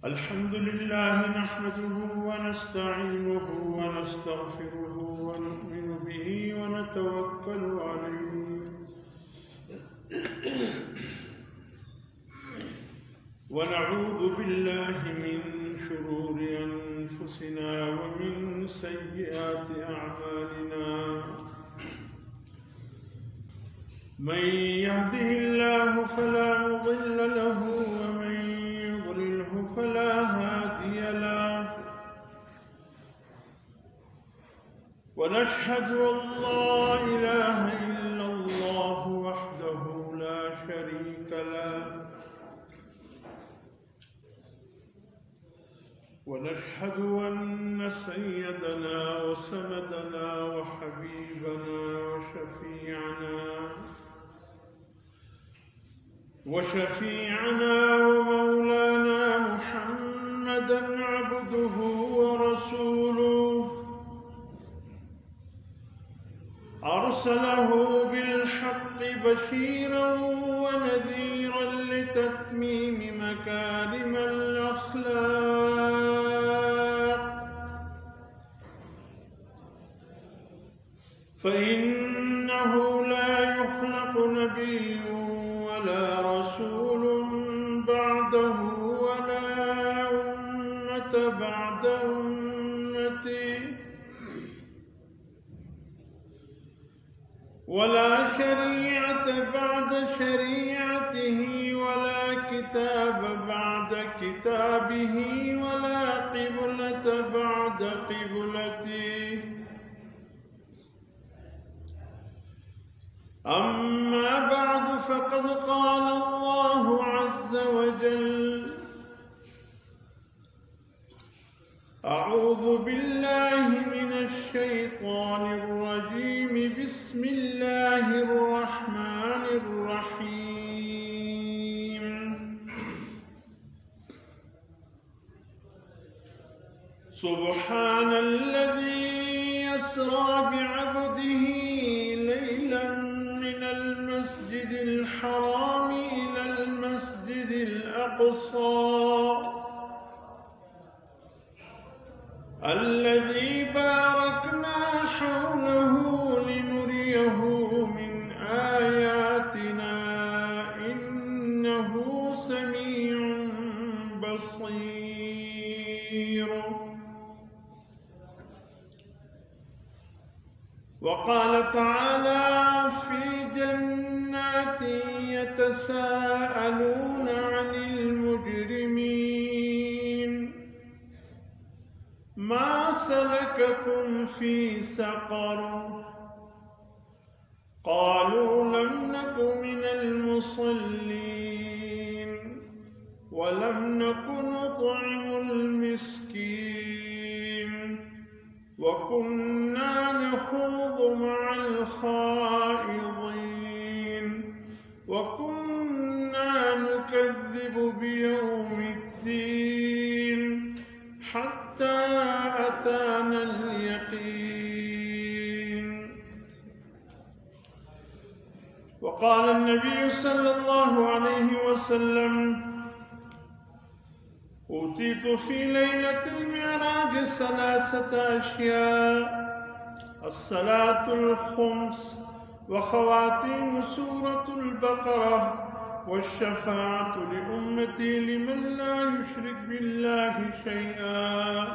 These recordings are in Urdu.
الحمد لله نحمده ونستعينه ونستغفره ونؤمن به ونتوكل عليه ونعوذ بالله من شرور أنفسنا ومن سيئات أعمالنا من يهده الله فلا مضل له ومن يضلله فلا هادي له ونشهد أن لا إله إلا الله وحده لا شريك له ونشهد أن سيدنا وسندنا وحبيبنا وشفيعنا ومولانا محمدا عبده ورسوله أرسله بالحق بشيرا ونذيرا لتتميم مكارم الأخلاق فإنه لا يخلق نبي ولا رسول بعده ولا أمة بعد أمته ولا شريعة بعد شريعته ولا كتاب بعد كتابه ولا قبلة بعد قبلته أما بعد فقد قال الله عز وجل أعوذ بالله من الشيطان الرجيم بسم الله الرحمن الرحيم سبحان الذي يسرى بعبده ليلا من المسجد الحرام إلى المسجد الأقصى الذي باركنا حوله لنريه من آياتنا إنه سميع بصير. وقال تعالى في جنات يتساءلون عن المجرمين ما سلككم في سقر قالوا لم نك من المصلين ولم نك نطعم المسكين وكنا نخوض مع الخائضين وكنا نكذب بيوم الدين حتى أتانا اليقين. وقال النبي صلى الله عليه وسلم أوتيت في ليلة المعراج 3 أشياء: الصلاة الخمس وخواتيم سورة البقرة والشفاعة لأمتي لمن لا يشرك بالله شيئا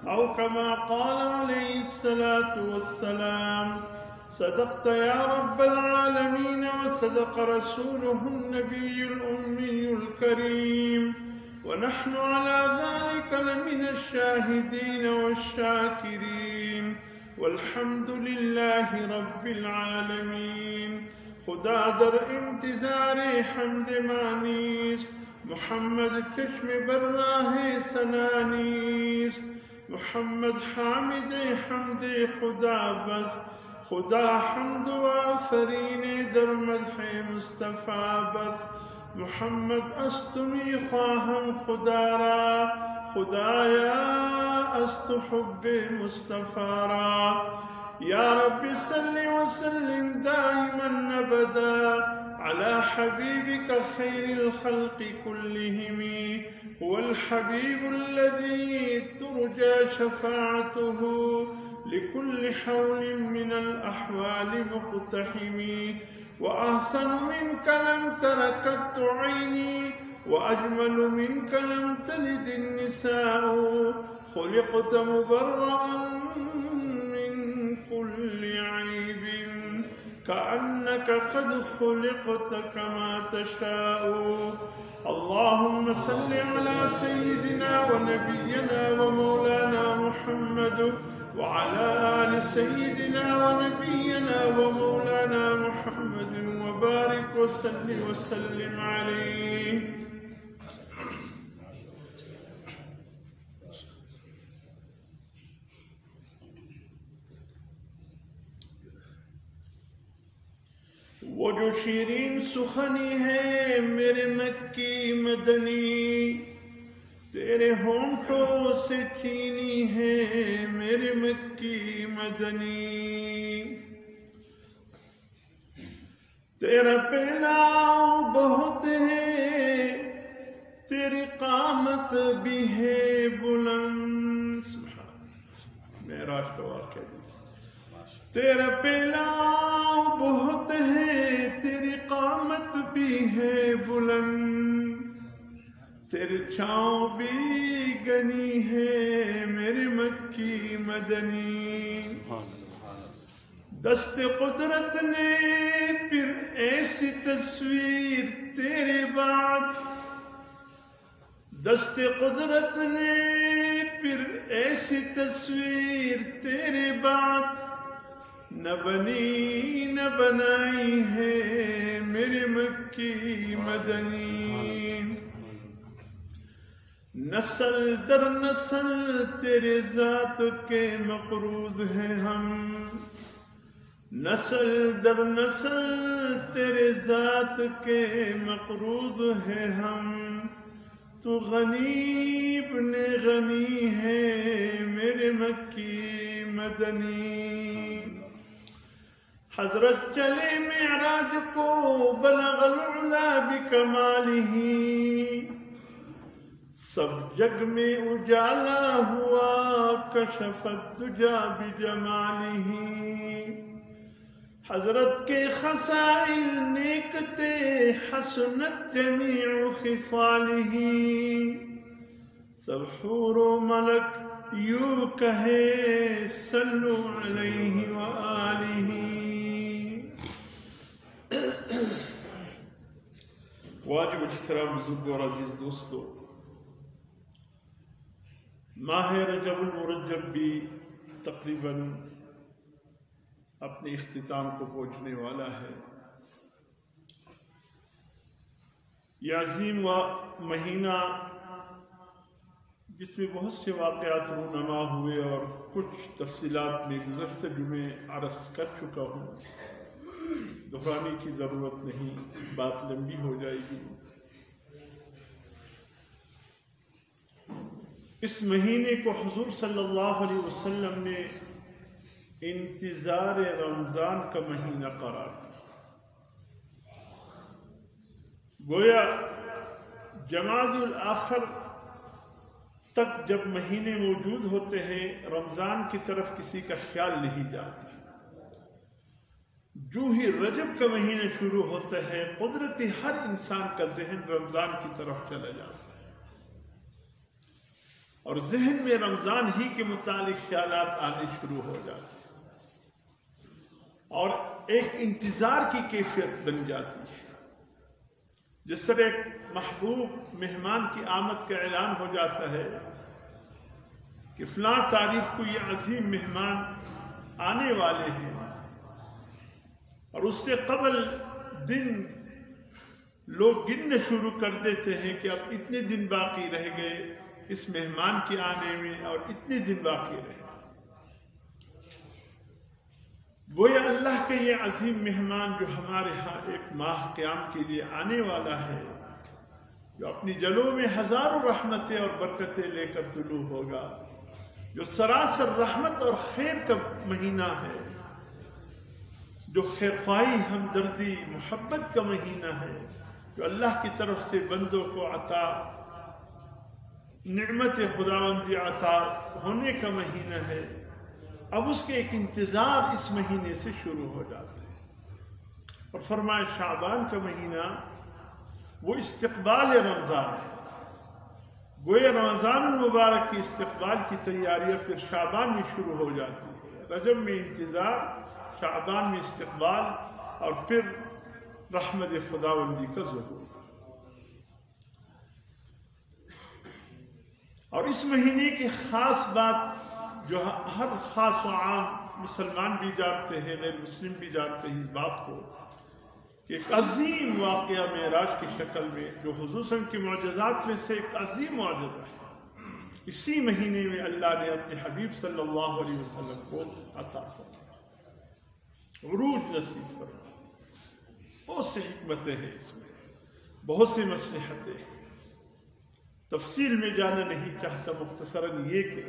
أو كما قال عليه الصلاة والسلام. صدقت يا رب العالمين وصدق رسوله النبي الأمي الكريم ونحن على ذلك لمن الشاهدين والشاكرين والحمد لله رب العالمين. خدا در انتظار حمد مانیست، محمد چشم بر راه ثنا نیست. محمد حامد حمد خدا بس، خدا حمد و آفرین در مدح مصطفی بس. محمد است می خواهم خدا را، خدایا است حب مصطفی را. يا رب صل وسلم دائما أبدا على حبيبك خير الخلق كلهم هو الحبيب الذي ترجى شفاعته لكل حول من الأحوال مقتحم وأحسن منك لم تر قط عيني وأجمل منك لم تلد النساء خلقت مبرأ من كل عيب كأنك قد خلقت كما تشاء اللهم صل على سيدنا ونبينا ومولانا محمد وعلى آل سيدنا ونبينا ومولانا محمد وبارك وسلم عليه. وہ جو شیرین سخنی ہے میرے مکی مدنی تیرے ہونٹوں سے چھینی ہے میرے مکی مدنی تیرا پہلاؤ بہت ہے تیری قامت بھی ہے بلند. معراج کا واقعہ تیرا پہلاؤ بہت ہے تیری قامت بھی ہے بلند تیری چھاؤں بھی گنی ہے میرے مکی مدنی. دست قدرت نے پھر ایسی تصویر تیرے بعد دست قدرت نے پھر ایسی تصویر تیرے بعد نہ بنی نہ بنائی ہے میرے مکی مدنی. نسل در نسل تیرے ذات کے مقروض ہیں ہم نسل در نسل تیرے ذات کے مقروض ہیں ہم تو غنی ابن غنی ہے میرے مکی مدنی. حضرت چلے معراج کو بلغ العلا بکمالہ سب جگ میں اجالا ہوا کشف الدجا بجمالہ. حضرت کے خصائل نیک تھے حسنت جمیع خصالہ سب حور و ملک یوں کہے صلو علیہ وآلہ. واجب الاحترام بزرگ اور عزیز دوستو، ماہ رجب المرجب بھی تقریباً اپنے اختتام کو پہنچنے والا ہے. یہ عظیم مہینہ جس میں بہت سے واقعات رونما ہوئے اور کچھ تفصیلات میں گزشتہ جمعے عرض کر چکا ہوں، دہرانے کی ضرورت نہیں، بات لمبی ہو جائے گی. اس مہینے کو حضور صلی اللہ علیہ وسلم نے انتظار رمضان کا مہینہ قرار دیا. گویا جمادی الآخر تک جب مہینے موجود ہوتے ہیں رمضان کی طرف کسی کا خیال نہیں جاتا. جو ہی رجب کا مہینہ شروع ہوتا ہے قدرتی ہر انسان کا ذہن رمضان کی طرف چلا جاتا ہے اور ذہن میں رمضان ہی کے متعلق خیالات آنے شروع ہو جاتے ہیں اور ایک انتظار کی کیفیت بن جاتی ہے. جس طرح ایک محبوب مہمان کی آمد کا اعلان ہو جاتا ہے کہ فلاں تاریخ کو یہ عظیم مہمان آنے والے ہیں، اور اس سے قبل دن لوگ گننا شروع کر دیتے ہیں کہ اب اتنے دن باقی رہ گئے اس مہمان کے آنے میں اور اتنے دن باقی رہے. گویا اللہ کا یہ عظیم مہمان جو ہمارے ہاں ایک ماہ قیام کے لیے آنے والا ہے، جو اپنی جلوں میں ہزاروں رحمتیں اور برکتیں لے کر طلوع ہوگا، جو سراسر رحمت اور خیر کا مہینہ ہے، جو خیرخواہی، ہمدردی، محبت کا مہینہ ہے، جو اللہ کی طرف سے بندوں کو عطا نعمت خداوندی عطا ہونے کا مہینہ ہے، اب اس کے ایک انتظار اس مہینے سے شروع ہو جاتا ہے۔ اور فرمایا شعبان کا مہینہ وہ استقبال رمضان ہے، گویا رمضان المبارک کی استقبال کی تیاریاں پھر شعبان میں شروع ہو جاتی ہے۔ رجب میں انتظار، شعبان میں استقبال، اور پھر رحمت خداوندی کا ظہور۔ اور اس مہینے کی خاص بات جو ہر خاص و عام مسلمان بھی جانتے ہیں، غیر مسلم بھی جانتے ہیں اس بات کو، کہ ایک عظیم واقعہ معراج کی شکل میں جو حضور صلی اللہ علیہ وسلم کی معجزات میں سے ایک عظیم معجزہ ہے، اسی مہینے میں اللہ نے اپنے حبیب صلی اللہ علیہ وسلم کو عطا فرمایا، عروج نصیب فرمایا۔ بہت سی حکمتیں ہیں اس میں، بہت سی مصلحتیں ہیں، تفصیل میں جانا نہیں چاہتا، مختصراً یہ کہ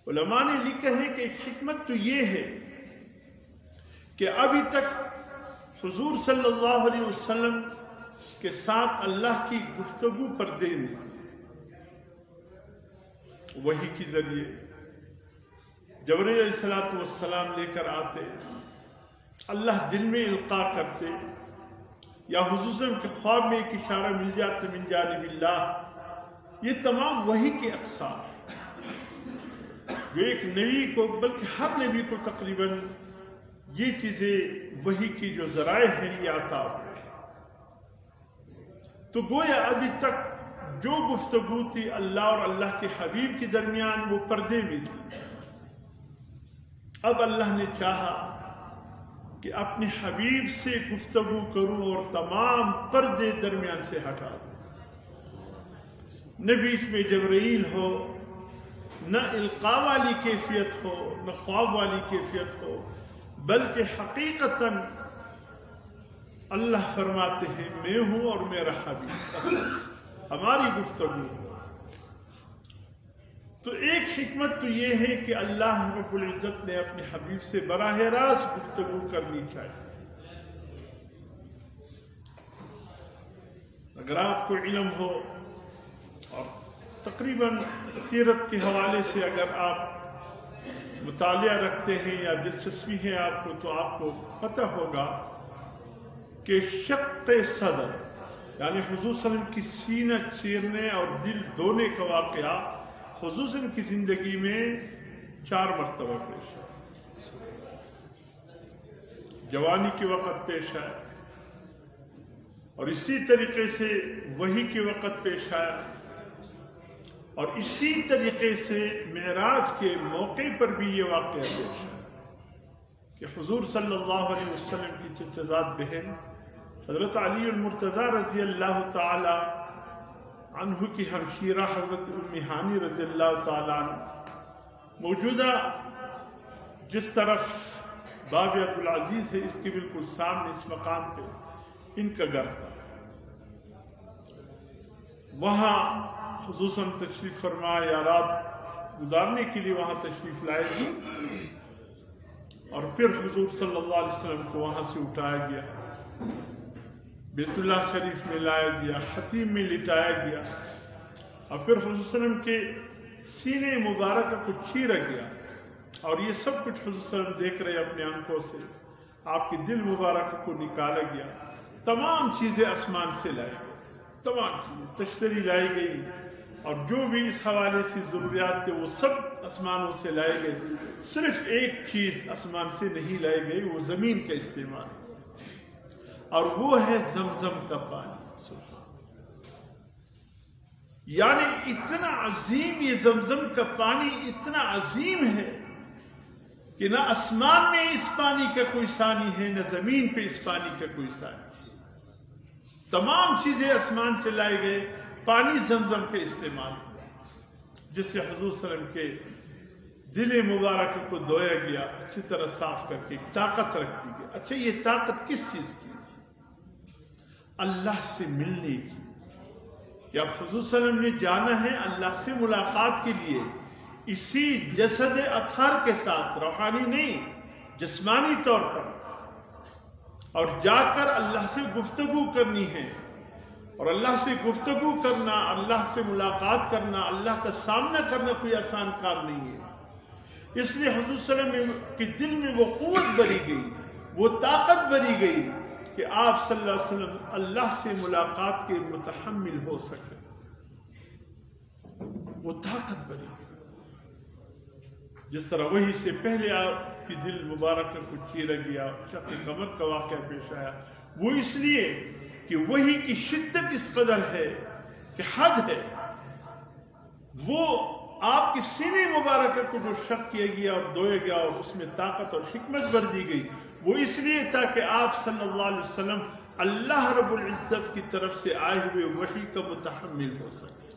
علماء نے لکھا ہے کہ ایک حکمت تو یہ ہے کہ ابھی تک حضور صلی اللہ علیہ وسلم کے ساتھ اللہ کی گفتگو پردے میں وحی کے ذریعے جبرائیل علیہ السلام لے کر آتے، اللہ دل میں القاء کرتے، یا حضور صلی اللہ علیہ وسلم کے خواب میں ایک اشارہ مل جاتا من جانب اللہ۔ یہ تمام وحی کے اقسام ہیں جو ایک نبی کو، بلکہ ہر نبی کو تقریباً یہ چیزیں وحی کی جو ذرائع ہیں یہ عطا ہوئے۔ تو گویا ابھی تک جو گفتگو تھی اللہ اور اللہ کے حبیب کے درمیان وہ پردے میں تھی، اب اللہ نے چاہا کہ اپنے حبیب سے گفتگو کروں اور تمام پردے درمیان سے ہٹا دوں، نہ بیچ میں جبرائیل ہو، نہ القاء والی کیفیت ہو، نہ خواب والی کیفیت ہو، بلکہ حقیقتاً اللہ فرماتے ہیں میں ہوں اور میرا حبیب، ہماری گفتگو ہو۔ تو ایک حکمت تو یہ ہے کہ اللہ رب العزت نے اپنے حبیب سے براہ راست گفتگو کرنی چاہیے۔ اگر آپ کو علم ہو اور تقریباً سیرت کے حوالے سے اگر آپ مطالعہ رکھتے ہیں یا دلچسپی ہے آپ کو، تو آپ کو پتہ ہوگا کہ شق صدر یعنی حضور صلی اللہ علیہ وسلم کی سینہ چیرنے اور دل دھونے کا واقعہ حضور صلی اللہ علیہ وسلم کی زندگی میں 4 مرتبہ پیش ہے۔ جوانی کے وقت پیش آیا، اور اسی طریقے سے وحی کے وقت پیش آیا، اور اسی طریقے سے معراج کے موقع پر بھی یہ واقعہ پیش ہے کہ حضور صلی اللہ علیہ وسلم کی چچزاد بہن حضرت علی المرتضیٰ رضی اللہ تعالی عنہ کی ہمشیرہ حضرت ام ہانی رضی اللہ تعالی عنہ، موجودہ جس طرف باب عبدالعزیز ہے اس کے بالکل سامنے اس مقام پہ ان کا گھر تھا، وہاں حضور صلی اللہ علیہ وسلم تشریف فرمائے یا رات گزارنے کے لیے وہاں تشریف لائے، اور پھر حضور صلی اللہ علیہ وسلم کو وہاں سے اٹھایا گیا، بیت اللہ شریف میں لایا گیا، حتیم میں لٹایا گیا، اور پھر حضور صلی اللہ علیہ وسلم کے سینے مبارک کو چیرا گیا، اور یہ سب کچھ حضور صلی اللہ علیہ وسلم دیکھ رہے اپنے آنکھوں سے، آپ کے دل مبارک کو نکالا گیا، تمام چیزیں آسمان سے لائی گئی، تمام چیزیں تشتری لائی گئی، اور جو بھی اس حوالے سے ضروریات تھے وہ سب آسمانوں سے لائے گئے، صرف ایک چیز آسمان سے نہیں لائی گئی، وہ زمین کا استعمال، اور وہ ہے زمزم کا پانی۔ یعنی اتنا عظیم یہ زمزم کا پانی اتنا عظیم ہے کہ نہ آسمان میں اس پانی کا کوئی ثانی ہے، نہ زمین پہ اس پانی کا کوئی ثانی ہے، تمام چیزیں آسمان سے لائے گئے، پانی زمزم کے استعمال ہوا، جس سے حضور صلی اللہ علیہ وسلم کے دل مبارک کو دھویا گیا، اچھی طرح صاف کر کے طاقت رکھ دی گئی۔ اچھا یہ طاقت کس چیز کی؟ اللہ سے ملنے کی، کہ اب حضور صلی اللہ علیہ وسلم نے جانا ہے اللہ سے ملاقات کے لیے، اسی جسد اطہر کے ساتھ، روحانی نہیں جسمانی طور پر، اور جا کر اللہ سے گفتگو کرنی ہے. اور اللہ سے گفتگو کرنا، اللہ سے ملاقات کرنا، اللہ کا سامنا کرنا کوئی آسان کام نہیں ہے. اس لیے حضور صلی اللہ علیہ وسلم کے دل میں وہ قوت بری گئی، وہ طاقت بری گئی کہ آپ صلی اللہ علیہ وسلم اللہ سے ملاقات کے متحمل ہو سکے. وہ طاقت بری. جس طرح وہی سے پہلے آپ کی دل مبارک کو چیرا گیا، شق قمر کا واقعہ پیش آیا، وہ اس لیے کہ وہی کی شدت اس قدر ہے کہ حد ہے. وہ آپ کے سینے مبارک کو جو شق کیا گیا اور دھویا گیا اور اس میں طاقت اور حکمت بھر دی گئی، وہ اس لیے تھا کہ آپ صلی اللہ علیہ وسلم اللہ رب العزت کی طرف سے آئے ہوئے وحی کا متحمل ہو سکے.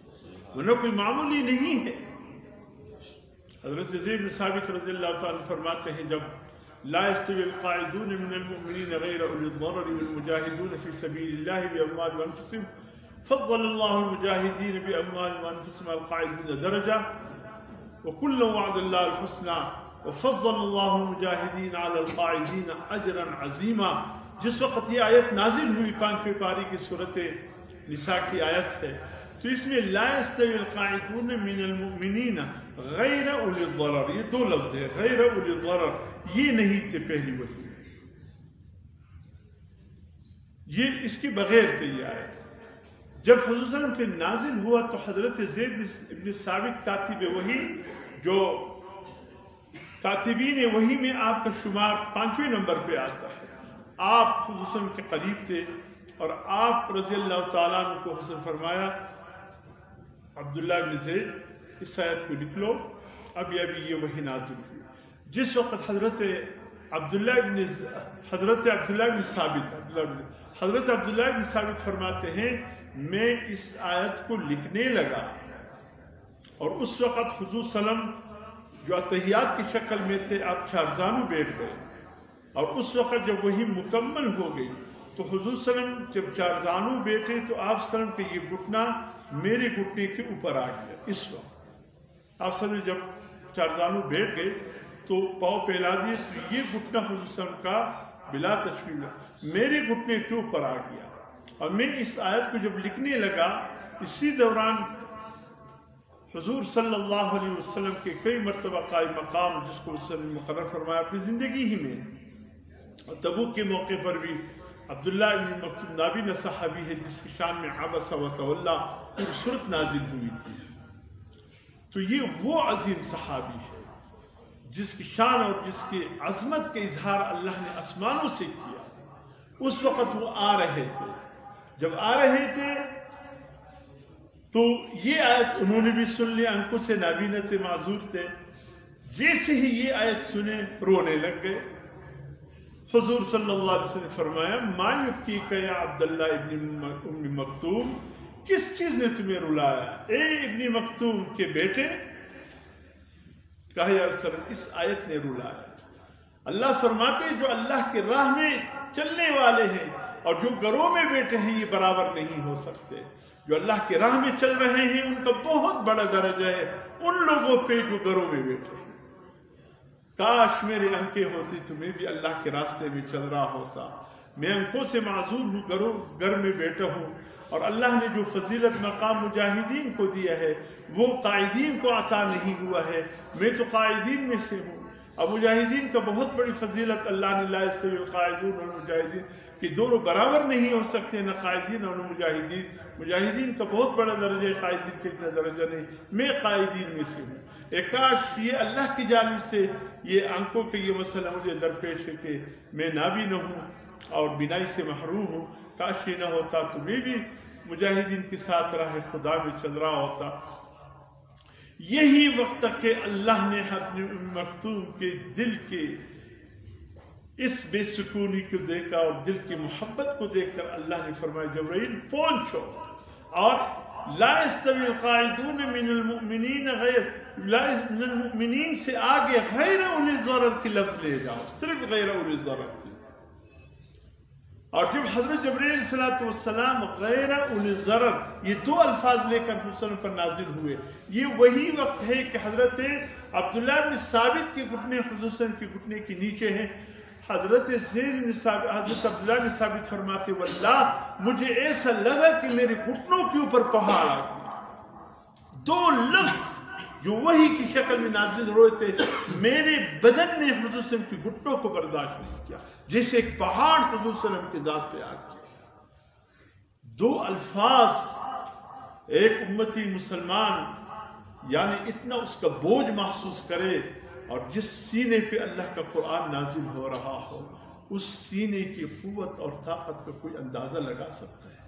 وہ کوئی معمولی نہیں ہے. حضرت زید بن ثابت رضی اللہ تعالیٰ فرماتے ہیں، جب لا يستوي القاعدون من المؤمنين غير أولي الضرر والمجاهدون في سبيل الله بأموالهم وأنفسهم فضل الله المجاهدين بأموالهم وأنفسهم على القاعدين درجة وكلا وعد الله الحسنى وفضل الله المجاهدين على القاعدين أجرا عظيما. جس وقت یہ آیت نازل ہوئی 5ویں پاری کی سورت نساء کی آیت ہے، تو اس میں لا يستوي القاعدون من المؤمنین غیر اولی الضرر، یہ دو لفظ ہے. غیر اولی الضرر یہ نہیں تھے پہلی وحی، یہ اس کے بغیر تھے. یہ آیت جب حضور صلی اللہ علیہ وسلم پہ نازل ہوا تو حضرت زید بن ثابت کاتب وحی، جو کاتبین وحی میں آپ کا شمار 5ویں نمبر پہ آتا ہے، آپ حضور صلی اللہ علیہ وسلم کے قریب تھے اور آپ رضی اللہ تعالیٰ عنہ کو حضور فرمایا عبداللہ بن زید اس آیت کو لکھ لو، ابھی یہ وحی نازل ہوئی. جس وقت حضرت عبداللہ بن ثابت فرماتے ہیں میں اس آیت کو لکھنے لگا، اور اس وقت حضور صلی اللہ علیہ وسلم جو اتحیات کی شکل میں تھے آپ چارزانو بیٹھ گئے، اور اس وقت جب وہی مکمل ہو گئی تو حضور صلی اللہ علیہ وسلم جب چارزانو بیٹھے تو آپ صلی اللہ علیہ وسلم کے یہ گھٹنا میرے گھٹنے کے اوپر آ گیا. اس وقت آپ صلی اللہ علیہ وسلم جب چارزانو بیٹھ گئے تو پاؤں پھیلا دیے تو یہ گھٹنا حضور صلی اللہ علیہ وسلم کا بلا تشویش میرے گھٹنے کے اوپر آ گیا. اور میں اس آیت کو جب لکھنے لگا، اسی دوران حضور صلی اللہ علیہ وسلم کے کئی مرتبہ قائم مقام جس کو اس نے مقرر فرمایا اپنی زندگی ہی میں، اور تبوک کے موقع پر بھی عبداللہ ابن مکتوم نابینا صحابی ہے جس کی شان میں عبس و تولا پوری صورت نازل ہوئی تھی. تو یہ وہ عظیم صحابی ہے جس کی شان اور جس کی عظمت کے اظہار اللہ نے آسمانوں سے کیا. اس وقت وہ آ رہے تھے، جب آ رہے تھے تو یہ آیت انہوں نے بھی سن لی، آنکھوں سے نابینا تھے، معذور تھے. جیسے ہی یہ آیت سنے رونے لگ گئے. حضور صلی اللہ علیہ وسلم نے فرمایا ما یبکیک یا عبداللہ ابن ام مکتوم، کس چیز نے تمہیں رلایا اے ابن مکتوم کے بیٹے؟ کہا یا رسول اللہ اس آیت نے رلایا. اللہ فرماتے جو اللہ کے راہ میں چلنے والے ہیں اور جو گھروں میں بیٹھے ہیں یہ برابر نہیں ہو سکتے. جو اللہ کے راہ میں چل رہے ہیں ان کا بہت بڑا درجہ ہے ان لوگوں پہ جو گھروں میں بیٹھے ہیں. کاش میرے آنکھیں ہوتی تو میں بھی اللہ کے راستے میں چل رہا ہوتا. میں آنکھوں سے معذور ہوں، گھر میں بیٹھا ہوں، اور اللہ نے جو فضیلت مقام مجاہدین کو دیا ہے وہ قائدین کو عطا نہیں ہوا ہے. میں تو قائدین میں سے ہوں. اب مجاہدین کا بہت بڑی فضیلت اللہ نے لا یستوی القاعدون والمجاہدین کہ دونوں برابر نہیں ہو سکتے، نہ قائدین اور مجاہدین. مجاہدین کا بہت بڑا درجہ ہے، قائدین کا اتنا درجہ نہیں. میں قائدین میں سے ہوں. کاش یہ اللہ کی جانب سے یہ آنکھوں کا یہ مسئلہ مجھے درپیش ہے کہ میں نابینا ہوں اور بینائی سے محروم ہوں. کاش یہ نہ ہوتا تو میں بھی مجاہدین کے ساتھ راہ خدا میں چل رہا ہوتا. یہی وقت کہ اللہ نے اپنے مکتوم کے دل کے اس بے سکونی کو دیکھا اور دل کی محبت کو دیکھ کر اللہ نے فرمایا جبرائیل پہنچو اور لا يستوي القاعدون من المؤمنین من المؤمنین سے آگے غیر اولی الضرر کی لفظ لے جاؤ، صرف غیر اولی الضرر کی. اور جب حضرت جبرائیل علیہ السلام غیر اولی الضرر یہ دو الفاظ لے کر حضور پر نازل ہوئے، یہ وہی وقت ہے کہ حضرت عبداللہ بن ثابت کے گھٹنے حضور کے گھٹنے کے نیچے ہیں. حضرت حضرت عبداللہ نے ثابت فرماتے واللہ مجھے ایسا لگا کہ میرے گھٹنوں کے اوپر پہاڑ آ گیا. 2 لفظ جو وحی کی شکل میں نازل ہوئے تھے میرے بدن نے حضور صلی اللہ علیہ وسلم کی گھٹنوں کو برداشت نہیں کیا، جیسے ایک پہاڑ حضور صلی اللہ علیہ وسلم کی ذات پہ آ گیا. 2 الفاظ ایک امتی مسلمان یعنی اتنا اس کا بوجھ محسوس کرے، اور جس سینے پہ اللہ کا قرآن نازل ہو رہا ہو اس سینے کی قوت اور طاقت کا کوئی اندازہ لگا سکتا ہے.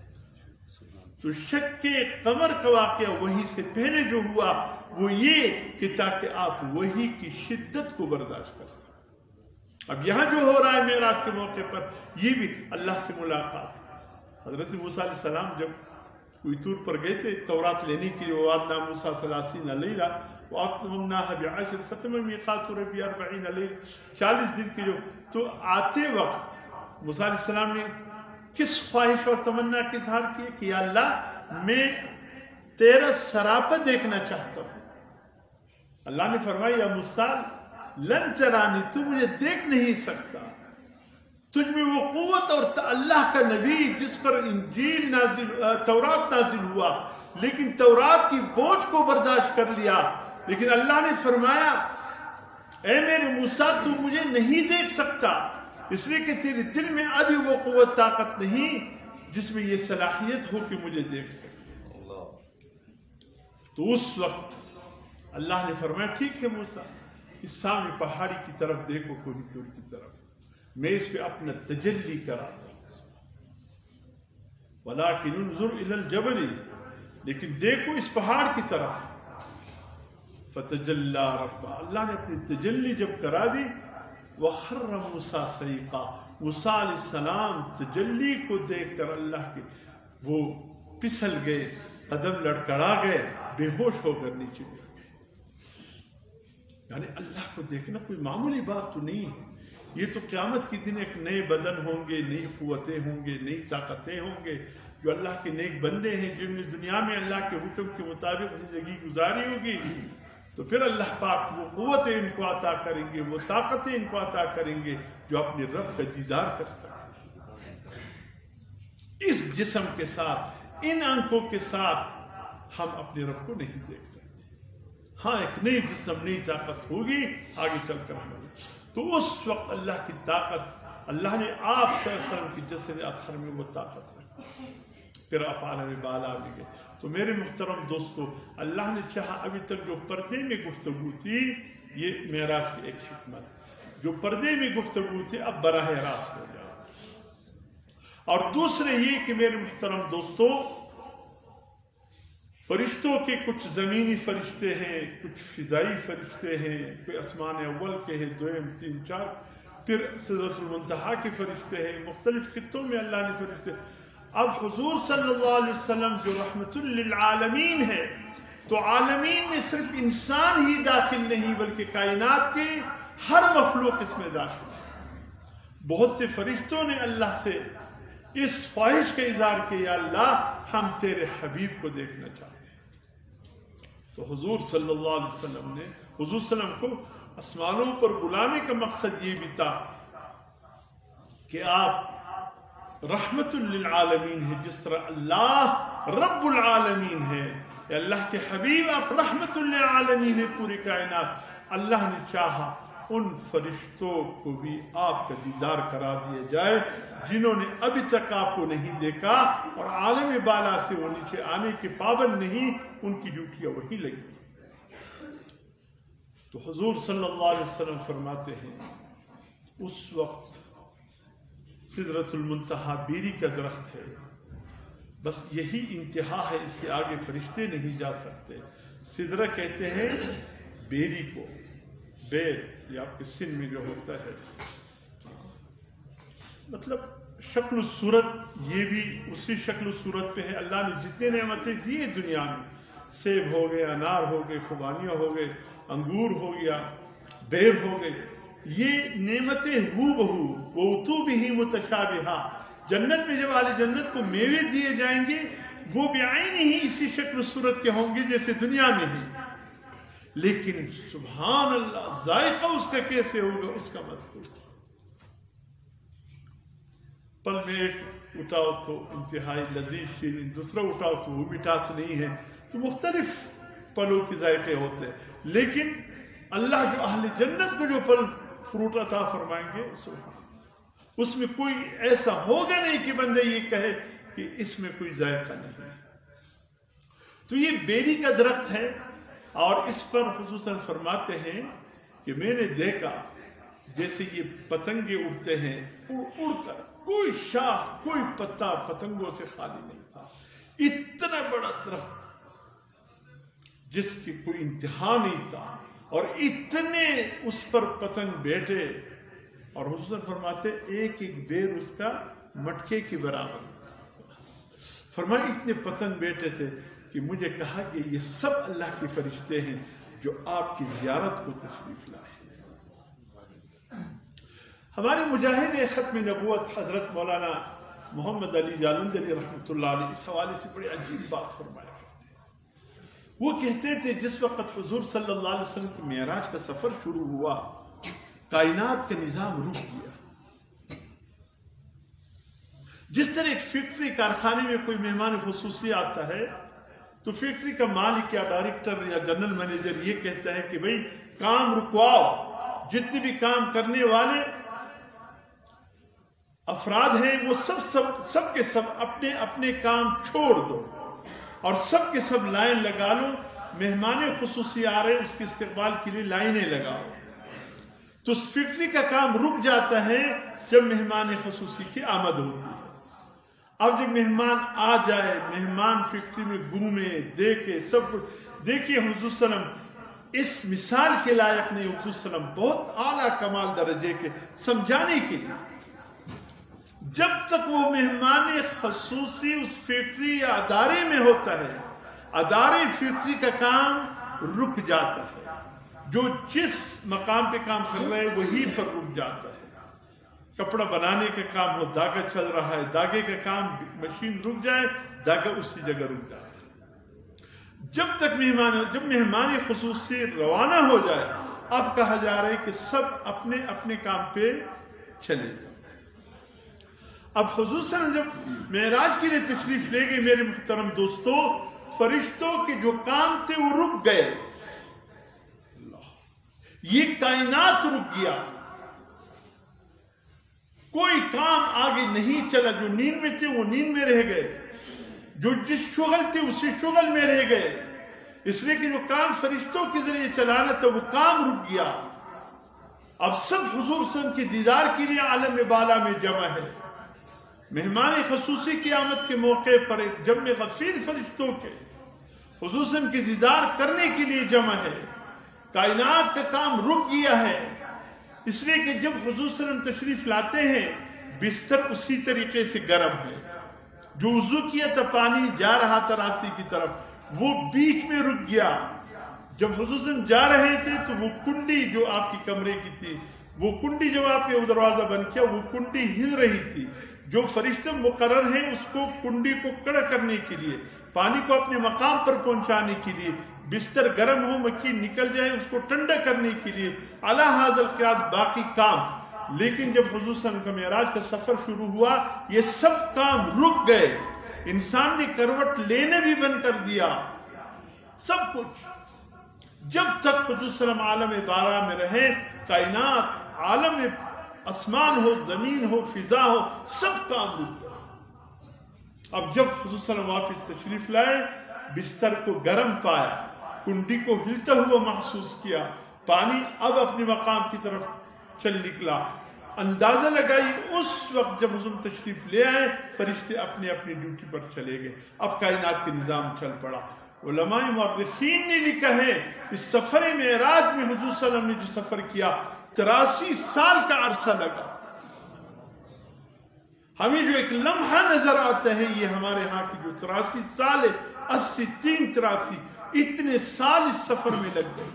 تو شک قمر کا واقعہ وہی سے پہلے جو ہوا وہ یہ کہ تاکہ آپ وہی کی شدت کو برداشت کر سکیں. اب یہاں جو ہو رہا ہے معراج کے موقع پر یہ بھی اللہ سے ملاقات ہے. حضرت موسیٰ علیہ السلام جب کوئی طور پر گئے تھے تورات لینے کے لیے، وَوَعَدْنَا مُوسَىٰ 30 لیلہ وَأَتْمَمْنَاهَا بِعَشْرٍ فَتَمَّ مِيقَاتُ رَبِّهِ 40 لیلہ، 40 دن کے جو. تو آتے وقت موسیٰ علیہ السلام نے کس خواہش اور تمنا کا اظہار کیا کہ یا اللہ میں تیرا سراپا دیکھنا چاہتا ہوں. اللہ نے فرمایا یا موسیٰ لن ترانی، تو مجھے دیکھ نہیں سکتا. تجھ میں وہ قوت اور اللہ کا نبی جس پر انجیل نازل تورات نازل ہوا لیکن تورات کی بوجھ کو برداشت کر لیا، لیکن اللہ نے فرمایا اے میرے موسیٰ تو مجھے نہیں دیکھ سکتا اس لیے کہ تیرے دل میں ابھی وہ قوت طاقت نہیں جس میں یہ صلاحیت ہو کہ مجھے دیکھ سکتے. تو اس وقت اللہ نے فرمایا ٹھیک ہے موسیٰ اس سامنے پہاڑی کی طرف دیکھو، کوئی طور کی طرف، میں اس پہ اپنا تجلی کراتا ہوں. وَلَٰكِنْ انظُرْ إِلَى الْجَبَلِ، لیکن دیکھو اس پہاڑ کی طرف. فَتَجَلَّىٰ رَبُّهُ، اللہ نے اپنی تجلی جب کرا دی. وَخَرَّ مُوسَىٰ صَعِقًا، موسیٰ علیہ السلام تجلی کو دیکھ کر اللہ کے وہ پسل گئے، قدم لڑکڑا گئے، بے ہوش ہو کر نیچے گر گئے. یعنی اللہ کو دیکھنا کوئی معمولی بات تو نہیں ہے. یہ تو قیامت کے دن ایک نئے بدن ہوں گے، نئی قوتیں ہوں گے، نئی طاقتیں ہوں گے، جو اللہ کے نیک بندے ہیں جن نے دنیا میں اللہ کے حکم کے مطابق زندگی گزاری ہوگی، تو پھر اللہ پاک وہ قوتیں ان کو عطا کریں گے، وہ طاقتیں ان کو عطا کریں گے جو اپنے رب کا دیدار کر سکیں. اس جسم کے ساتھ، ان آنکھوں کے ساتھ ہم اپنے رب کو نہیں دیکھ سکتے. ہاں ایک نئی جسم، نئی طاقت ہوگی آگے چل کر ہمیں. تو اس وقت اللہ کی طاقت، اللہ نے آپ صلی اللہ علیہ وسلم کی جسد اطہر میں وہ طاقت رکھی، پھر آپ عالم بالا بھی گئے. تو میرے محترم دوستو، اللہ نے چاہا ابھی تک جو پردے میں گفتگو تھی یہ معراج کی ایک حکمت، جو پردے میں گفتگو تھی اب براہ راست ہو جائے. اور دوسرے یہ کہ میرے محترم دوستو، فرشتوں کے کچھ زمینی فرشتے ہیں، کچھ فضائی فرشتے ہیں، کوئی آسمان اول کے ہیں، دویم، 3، 4، پھر سدرۃ المنتہا کے فرشتے ہیں، مختلف خطوں میں اللہ نے فرشتے. اب حضور صلی اللہ علیہ وسلم جو رحمت للعالمین ہے، تو عالمین میں صرف انسان ہی داخل نہیں بلکہ کائنات کے ہر مخلوق اس میں داخل ہے. بہت سے فرشتوں نے اللہ سے اس خواہش کا اظہار کیا یا اللہ ہم تیرے حبیب کو دیکھنا چاہتے ہیں. تو حضور صلی اللہ علیہ وسلم نے حضور صلی اللہ علیہ وسلم کو آسمانوں پر بلانے کا مقصد یہ بھی تھا کہ آپ رحمت للعالمین ہے. جس طرح اللہ رب العالمین ہے، یا اللہ کے حبیب آپ رحمت للعالمین ہے پوری کائنات. اللہ نے چاہا ان فرشتوں کو بھی آپ کا دیدار کرا دیا جائے جنہوں نے ابھی تک آپ کو نہیں دیکھا اور عالم بالا سے وہ نیچے آنے کے پابند نہیں، ان کی ڈیوٹیاں وہی لگی. تو حضور صلی اللہ علیہ وسلم فرماتے ہیں اس وقت سدرۃ المنتہا بیری کا درخت ہے، بس یہی انتہا ہے، اس سے آگے فرشتے نہیں جا سکتے. سدرہ کہتے ہیں بیری کو، بیر یہ آپ کے سن میں جو ہوتا ہے، مطلب شکل و صورت یہ بھی اسی شکل و صورت پہ ہے. اللہ نے جتنے نعمتیں دی ہیں دنیا میں، سیب ہو گئے، انار ہو گئے، خوبانیاں ہو گئے، انگور ہو گیا، بیر ہو گئے، یہ نعمتیں ہو بہو وَأُتُوا بِهِ مُتَشَابِهًا. جنت میں جب اہل جنت کو میوے دیے جائیں گے وہ بعین ہی اسی شکل و صورت کے ہوں گے جیسے دنیا میں ہیں، لیکن سبحان اللہ ذائقہ اس کا کیسے ہوگا اس کا مذکور. پل میں ایک اٹھاؤ تو انتہائی لذیذ شیرین، دوسرا اٹھاؤ تو وہ مٹاس نہیں ہے، تو مختلف پلوں کے ذائقے ہوتے ہیں، لیکن اللہ جو اہل جنت کو جو پل فروٹ عطا فرمائیں گے سبحان، اس میں کوئی ایسا ہوگا نہیں کہ بندے یہ کہے کہ اس میں کوئی ذائقہ نہیں ہے۔ تو یہ بیری کا درخت ہے، اور اس پر خصوصاً فرماتے ہیں کہ میں نے دیکھا جیسے یہ پتنگے اڑتے ہیں، اڑ کر کوئی شاخ کوئی پتا پتنگوں سے خالی نہیں تھا، اتنا بڑا درخت جس کی کوئی انتہا نہیں تھا، اور اتنے اس پر پتنگ بیٹھے، اور حضور فرماتے ایک ایک بیر اس کا مٹکے کی برابر، فرمایا اتنے پتنگ بیٹھے تھے کہ مجھے کہا کہ یہ سب اللہ کے فرشتے ہیں جو آپ کی زیارت کو تشریف لائے۔ ہمارے مجاہد ختم نبوت حضرت مولانا محمد علی جالندھری رحمۃ اللہ علیہ اس حوالے سے بڑی عجیب بات فرمایا کرتے ہیں۔ وہ کہتے تھے جس وقت حضور صلی اللہ علیہ وسلم کی معراج کا سفر شروع ہوا، کائنات کا نظام رک گیا۔ جس طرح ایک فیکٹری کارخانے میں کوئی مہمان خصوصی آتا ہے تو فیکٹری کا مالک یا ڈائریکٹر یا جنرل مینیجر یہ کہتا ہے کہ بھئی کام رکواؤ، جتنے بھی کام کرنے والے افراد ہیں وہ سب کے سب اپنے اپنے کام چھوڑ دو اور سب کے سب لائن لگا لو، مہمان خصوصی آ رہے اس کے استقبال کے لیے لائنیں لگاؤ۔ تو اس فیکٹری کا کام رک جاتا ہے جب مہمان خصوصی کی آمد ہوتی ہے۔ اب جب مہمان آ جائے، مہمان فیکٹری میں گھومے، دیکھے، سب کچھ دیکھیے، حضور صلی اللہ علیہ وسلم اس مثال کے لائق نہیں، حضور صلی اللہ علیہ وسلم بہت اعلیٰ کمال درجے کے سمجھانے کے لیے، جب تک وہ مہمان خصوصی اس فیکٹری یا ادارے میں ہوتا ہے، ادارے فیکٹری کا کام رک جاتا ہے، جو جس مقام پہ کام کر رہے ہیں وہی پر رک جاتا ہے۔ کپڑا بنانے کا کام ہو، دھاگا چل رہا ہے، دھاگے کا کام مشین رک جائے، دھاگا اسی جگہ رک جاتا ہے۔ جب مہمان خصوصی روانہ ہو جائے، اب کہا جا رہا ہے کہ سب اپنے اپنے کام پہ چلے جائیں۔ اب حضور صلی اللہ علیہ وسلم جب معراج کے لیے تشریف لے گئے، میرے محترم دوستو، فرشتوں کے جو کام تھے وہ رک گئے، یہ کائنات رک گیا، کوئی کام آگے نہیں چلا، جو نیند میں تھے وہ نیند میں رہ گئے، جو جس شغل تھے اسی شغل میں رہ گئے، اس لیے کہ جو کام فرشتوں کے ذریعے چلانا تھا وہ کام رک گیا۔ اب سب حضور صلی اللہ علیہ وسلم کے دیدار کے لیے عالم بالا میں جمع ہے، مہمان خصوصی کی آمد کے موقع پر ایک جمع غفیر فرشتوں کے حضور صلی اللہ علیہ وسلم کے دیدار کرنے کے لیے جمع ہے، کائنات کا کام رک گیا ہے، اس لیے کہ جب حضور صلی اللہ علیہ وسلم تشریف لاتے ہیں بستر اسی طریقے سے گرم ہے، جو وضو کیا تھا پانی جا رہا تھا راستے کی طرف، وہ بیچ میں رک گیا۔ جب حضور صلی اللہ علیہ وسلم جا رہے تھے تو وہ کنڈی جو آپ کی کمرے کی تھی، وہ کنڈی جب آپ کے دروازہ بند کیا وہ کنڈی ہل رہی تھی، جو فرشتے مقرر ہیں اس کو کنڈی کو کڑا کرنے کے لیے، پانی کو اپنے مقام پر پہنچانے کے لیے، بستر گرم ہو مکھی نکل جائے اس کو ٹھنڈا کرنے کے لیے، اعلیٰ حاضر قیاد باقی کام۔ لیکن جب حضور صلی اللہ علیہ وسلم کا معراج کا سفر شروع ہوا یہ سب کام رک گئے، انسان نے کروٹ لینے بھی بند کر دیا، سب کچھ، جب تک حضور صلی اللہ علیہ وسلم عالم بالا میں رہے، کائنات، عالم آسمان ہو، زمین ہو، فضا ہو، سب کام رک گئے۔ اب جب حضور صلی اللہ علیہ وسلم واپس تشریف لائے، بستر کو گرم پایا، کنڈی کو ہلتا ہوا محسوس کیا، پانی اب اپنے مقام کی طرف چل نکلا، اندازہ لگائی اس وقت جب حضور تشریف لے آئے فرشتے اپنے اپنی ڈیوٹی پر چلے گئے، اب کائنات کے نظام چل پڑا۔ علماء مورخین نے لکھا ہے اس سفر معراج میں حضور صلی اللہ علیہ وسلم نے جو سفر کیا 83 سال کا عرصہ لگا۔ ہمیں جو ایک لمحہ نظر آتا ہے یہ ہمارے ہاں کی جو 83 سال ہے، 80 3 83 اتنے سال اس سفر میں لگ گئے۔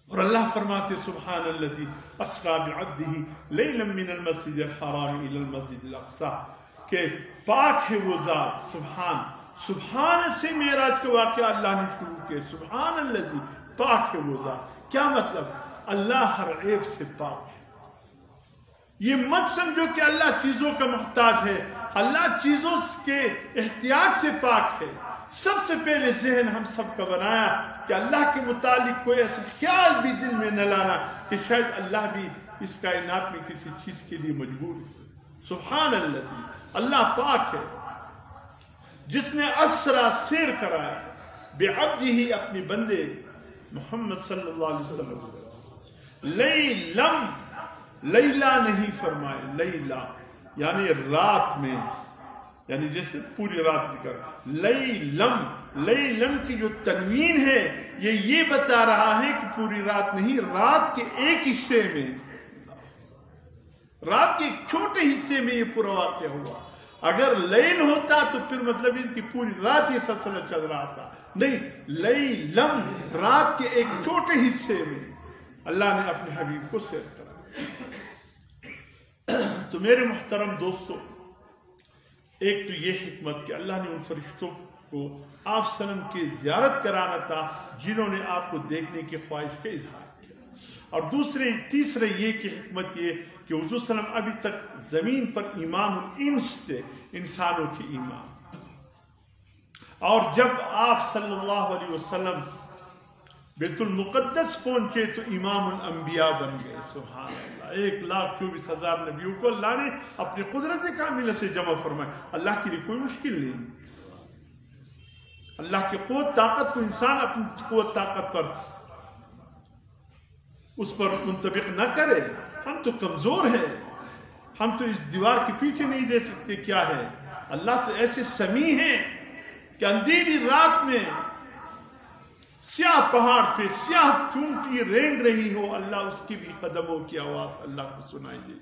اور اللہ فرماتے سبحان الذی اسری بعبدہ لیلا من المسجد الحرام الی المسجد الاقصی، کہ پاک ہے وہ ذات، سبحان سے معراج کے واقعہ اللہ نے شروع کیا، سبحان الذی، پاک ہے وہ ذات، کیا مطلب؟ اللہ ہر عیب سے پاک ہے، یہ مت سمجھو کہ اللہ چیزوں کا محتاج ہے، اللہ چیزوں کے احتیاج سے پاک ہے۔ سب سے پہلے ذہن ہم سب کا بنایا کہ اللہ کے متعلق کوئی ایسا خیال بھی دل میں نہ لانا کہ شاید اللہ بھی اس کائنات میں کسی چیز کے لیے مجبور ہے۔ سبحان اللہ، اللہ پاک ہے جس نے اسرا سیر کرایا بعبدہ ہی، اپنے بندے محمد صلی اللہ علیہ وسلم، لیلم، لیلا نہیں فرمائے، لیلا یعنی رات میں، یعنی جیسے پوری رات ذکر، لیلم، لیلم کی جو تنوین ہے یہ بتا رہا ہے کہ پوری رات نہیں، رات کے ایک حصے میں، رات کے ایک چھوٹے حصے میں یہ پورا واقعہ ہوا۔ اگر لیل ہوتا تو پھر مطلب اس کی پوری رات یہ سلسلہ چل رہا تھا، نہیں، لیلم، رات کے ایک چھوٹے حصے میں اللہ نے اپنے حبیب کو سیر کرا۔ تو میرے محترم دوستو، ایک تو یہ حکمت کہ اللہ نے ان فرشتوں کو آپ صلی اللہ علیہ وسلم کی زیارت کرانا تھا جنہوں نے آپ کو دیکھنے کی خواہش کا اظہار کیا، اور تیسرے یہ کہ حکمت یہ کہ حضور صلی اللہ علیہ وسلم ابھی تک زمین پر امام الانس تھے، انسانوں کے امام، اور جب آپ صلی اللہ علیہ وسلم بیت المقدس پہنچے تو امام الانبیاء بن گئے۔ سبحان اللہ، 1,24,000 نبیوں کو اللہ نے اپنی قدرت کاملہ سے جمع فرمایا۔ اللہ کے لیے کوئی مشکل نہیں، اللہ کی قوت طاقت کو انسان اپنی قوت طاقت پر اس پر منطبق نہ کرے۔ ہم تو کمزور ہیں، ہم تو اس دیوار کے پیچھے نہیں دے سکتے کیا ہے۔ اللہ تو ایسے سمیع ہیں کہ اندھیری رات میں سیاہ پہاڑ پہ سیاہ چونٹی رینگ رہی ہو، اللہ اس کی بھی قدموں کی آواز اللہ کو سنائی دے۔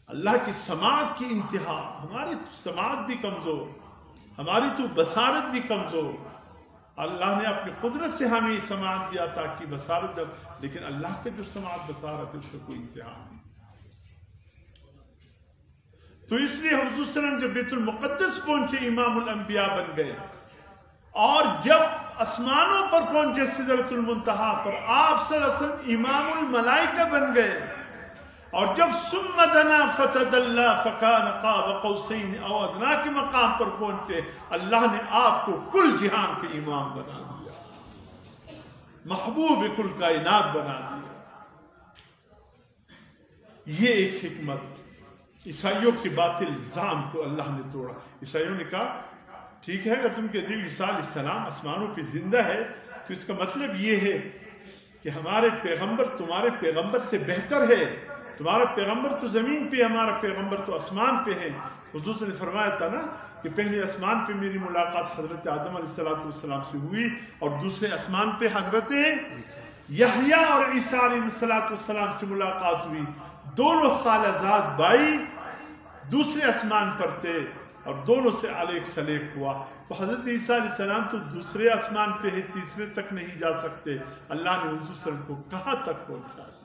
اللہ کی سماعت کی انتہا، ہماری تو سماعت بھی کمزور، ہماری تو بصارت بھی کمزور۔ اللہ نے اپنی قدرت سے ہمیں سماعت بھی عطا کی، بصارت، لیکن اللہ کے جو سماعت بصارت ہے اس کا کوئی انتہا نہیں۔ تو اس لیے حضور صلی اللہ علیہ وسلم جب بیت المقدس پہنچے امام الانبیاء بن گئے، اور جب آسمانوں پر پہنچے سدرۃ المنتہا پر، آپ صلی اللہ علیہ وسلم امام الملائکہ بن گئے، اور جب ثم دنا فتدلی فکان قاب قوسین او ادنی کے مقام پر پہنچے، اللہ نے آپ کو کل جہان کے امام بنا دیا، محبوب کل کائنات بنا دیا۔ یہ ایک حکمت، عیسائیوں کے باطل الزام کو اللہ نے توڑا۔ عیسائیوں نے کہا ٹھیک ہے، اگر تم کہتے ہو عیسیٰ علیہ السلام آسمانوں پہ زندہ ہے تو اس کا مطلب یہ ہے کہ ہمارے پیغمبر تمہارے پیغمبر سے بہتر ہے، تمہارا پیغمبر تو زمین پہ، ہمارا پیغمبر تو آسمان پہ ہے۔ حضور نے فرمایا تھا نا کہ پہلے آسمان پہ میری ملاقات حضرت آدم علیہ السلام سے ہوئی، اور دوسرے آسمان پہ حضرت یحییٰ اور عیسیٰ علیہ السلام سے ملاقات ہوئی۔ دونوں خالہ زاد بھائی دوسرے آسمان پر تھے، اور دونوں سے علیق سلیق ہوا۔ تو حضرت عیسیٰ علیہ السلام تو دوسرے آسمان پہ ہے، تیسرے تک نہیں جا سکتے۔ اللہ نے حضور صلی اللہ علیہ وسلم کو کہاں تک پہنچا دیا؟